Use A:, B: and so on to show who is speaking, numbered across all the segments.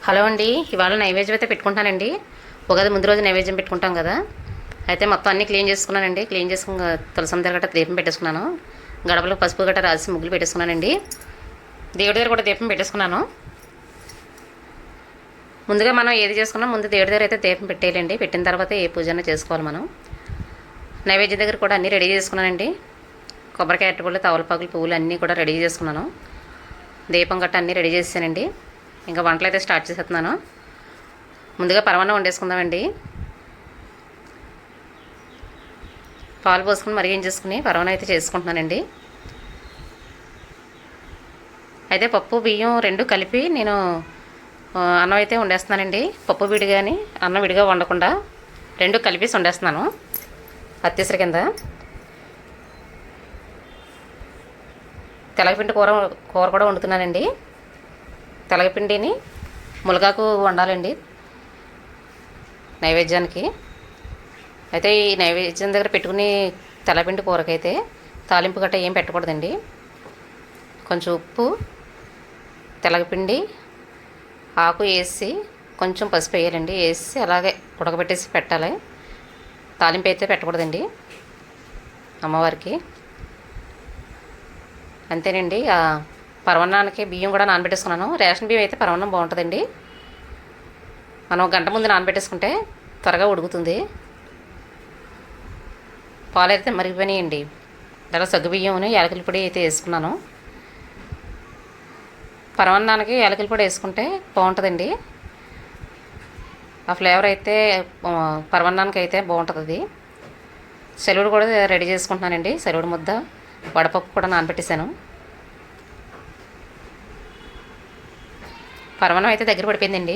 A: Hello అండి, ఇవాళ నైవేద్యం అయితే పెట్టుకుంటానండి. ఉగాది ముందు రోజు నైవేద్యం పెట్టుకుంటాం కదా. అయితే మొత్తం అన్నీ క్లీన్ చేసుకున్నానండి. క్లీన్ చేసుకుని తులసం దగ్గర గట్రా దీపం పెట్టేసుకున్నాను. గడపలో పసుపు గట్రా రాసి ముగ్గులు పెట్టేసుకున్నానండి. దేవుడి దగ్గర కూడా దీపం పెట్టేసుకున్నాను. ముందుగా మనం ఏది చేసుకున్నా ముందు దేవుడి దగ్గర అయితే దీపం పెట్టేయాలండి. పెట్టిన తర్వాత ఏ పూజన చేసుకోవాలి మనం. నైవేద్యం దగ్గర కూడా అన్నీ రెడీ చేసుకున్నానండి. కొబ్బరికాయ అరటిపళ్ళు, తవలపాకులు, పువ్వులు అన్నీ కూడా రెడీ చేసుకున్నాను. దీపం గట్ట అన్నీ రెడీ చేసానండి. ఇంకా వంటలు అయితే స్టార్ట్ చేసేస్తున్నాను. ముందుగా పరమాన్నం వండేసుకుందామండి. పాలు పోసుకుని మరిగించేసుకుని పరమాన్నం అయితే చేసుకుంటున్నానండి. అయితే పప్పు బియ్యం రెండు కలిపి నేను అన్నం అయితే వండేస్తున్నానండి. పప్పు విడిగాని అన్నం విడిగా వండకుండా రెండు కలిపేసి వండేస్తున్నాను అత్యసరి కింద. తెలగపిండి కూర కూడా వండుతున్నానండి. తెలగపిండిని ములగాకు వండాలండి నైవేద్యానికి. అయితే ఈ నైవేద్యం దగ్గర పెట్టుకుని తెల్లపిండి కూరకైతే తాలింపు గట్ట ఏం పెట్టకూడదండి. కొంచెం ఉప్పు, తెలగపిండి, ఆకు వేసి కొంచెం పసుపు వేయాలండి. వేసి అలాగే ఉడకబెట్టేసి పెట్టాలి. తాలింపు అయితే పెట్టకూడదండి అమ్మవారికి. అంతేనండి. పరమాన్నానికి బియ్యం కూడా నానబెట్టేసుకున్నాను. రేషన్ బియ్యం అయితే పరమాన్నం బాగుంటుందండి. మనం గంట ముందు నానబెట్టేసుకుంటే త్వరగా ఉడుకుతుంది. పాలు అయితే మరిగిపోయినాయండి. ఇలా సగ్గు బియ్యం యాలకుల పొడి అయితే వేసుకున్నాను. పరమాన్నానికి యాలకుల పొడి వేసుకుంటే బాగుంటుందండి. ఆ ఫ్లేవర్ అయితే పరమాన్నానికి అయితే బాగుంటుంది. సెలవుడు కూడా రెడీ చేసుకుంటున్నానండి. సెలవుడు ముద్ద, వడపప్పు కూడా నానబెట్టేశాను. పరమాన్నం అయితే దగ్గర పడిపోయిందండి.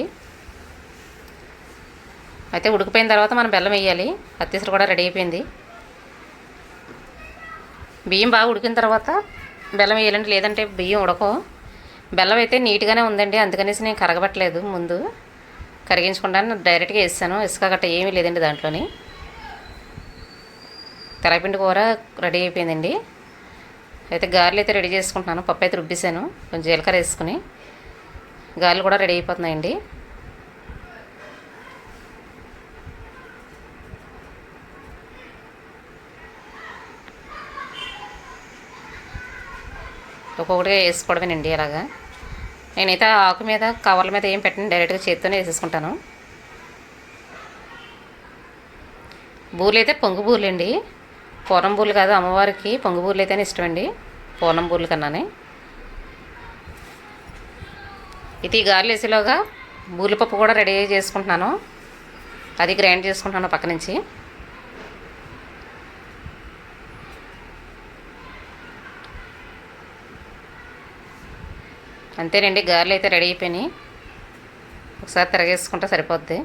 A: అయితే ఉడికిపోయిన తర్వాత మనం బెల్లం వేయాలి. అత్తిసరు కూడా రెడీ అయిపోయింది. బియ్యం బాగా ఉడికిన తర్వాత బెల్లం వేయాలండి, లేదంటే బియ్యం ఉడకో. బెల్లం అయితే నీట్గానే ఉందండి, అందుకనేసి నేను కరగబట్టలేదు. ముందు కరిగించకుండా డైరెక్ట్గా వేసాను. ఇసుక గట్ట ఏమీ లేదండి దాంట్లోని. తెలగపిండి కూర రెడీ అయిపోయిందండి. అయితే గారెలు అయితే రెడీ చేసుకుంటున్నాను. పప్పు అయితే రుబ్బేసాను. కొంచెం జీలకర్ర వేసుకుని గారెలు కూడా రెడీ అయిపోతున్నాయండి. ఒక్కొక్కటిగా వేసుకోవడమేనండి. అలాగా నేనైతే ఆకు మీద కవర్ల మీద ఏం పెట్టండి, డైరెక్ట్గా చేత్తోనే వేసేసుకుంటాను. బూరెలు అయితే పొంగు బూరెలు అండి, పూర్ణం బూరెలు కాదు. అమ్మవారికి పొంగు బూరెలు అయితేనే ఇష్టమండి పూర్ణం బూరెల కన్నానే. ఇది గారెలు వేసేలోగా బూలిపప్పు కూడా రెడీ చేసుకుంటున్నాను. అది గ్రైండ్ చేసుకుంటున్నాను పక్క నుంచి. అంతేనండి, గారెలు అయితే రెడీ అయిపోయినాయి. ఒకసారి తిరగేసుకుంటే సరిపోద్ది.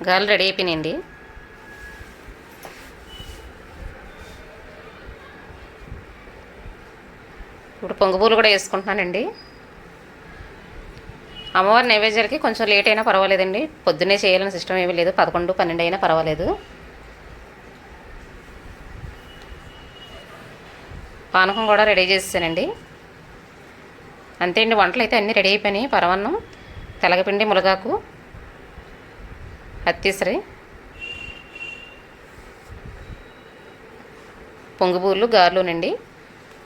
A: గారెలు రెడీ అయిపోయినాయండి. ఇప్పుడు పొంగుపూలు కూడా వేసుకుంటున్నానండి. అమ్మవారి నైవేద్యాలకి కొంచెం లేట్ అయినా పర్వాలేదండి. పొద్దున్నే చేయాలని సిస్టమ్ ఏమీ లేదు. 11, 12 అయినా పర్వాలేదు. పానకం కూడా రెడీ చేసేసానండి. అంతే అండి, వంటలు అయితే అన్నీ రెడీ అయిపోయినాయి. పరమాన్నం, తెలగపిండి, ములగాకు, అత్తిసరి, పొంగుబూర్లు, గారెలునండి,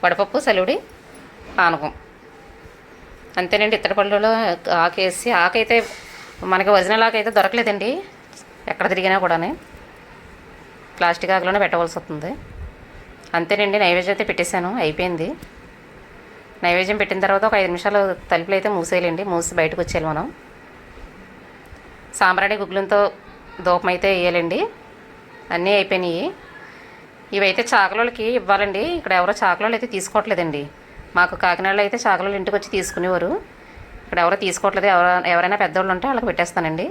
A: వడపప్పు, సలుడి, పానకం. అంతేనండి. ఇత్తడిపళ్ళులో ఆకేసి, ఆకైతే మనకి ఒరిజినల్ ఆకు అయితే దొరకలేదండి ఎక్కడ తిరిగినా కూడా. ప్లాస్టిక్ ఆకులోనే పెట్టవలసి వస్తుంది. అంతేనండి, నైవేద్యం అయితే పెట్టేశాను, అయిపోయింది. నైవేద్యం పెట్టిన తర్వాత ఒక 5 నిమిషాలు తలుపులు అయితే మూసేయాలండి. మూసి బయటకు వచ్చేయాలి మనం. సాంబ్రాణి గుగ్గులంతో దూపం అయితే వేయాలండి. అన్నీ అయిపోయినాయి. ఇవైతే చాకలోళ్ళకి ఇవ్వాలండి. ఇక్కడ ఎవరో చాకలోళ్ళు అయితే తీసుకోవట్లేదండి. మాకు కాకినాడలో అయితే చాకలోళ్ళు ఇంటికి వచ్చి తీసుకునేవారు. ఇక్కడ ఎవరో తీసుకోవట్లేదు. ఎవరైనా పెద్దవాళ్ళు ఉంటే వాళ్ళకి పెట్టేస్తానండి.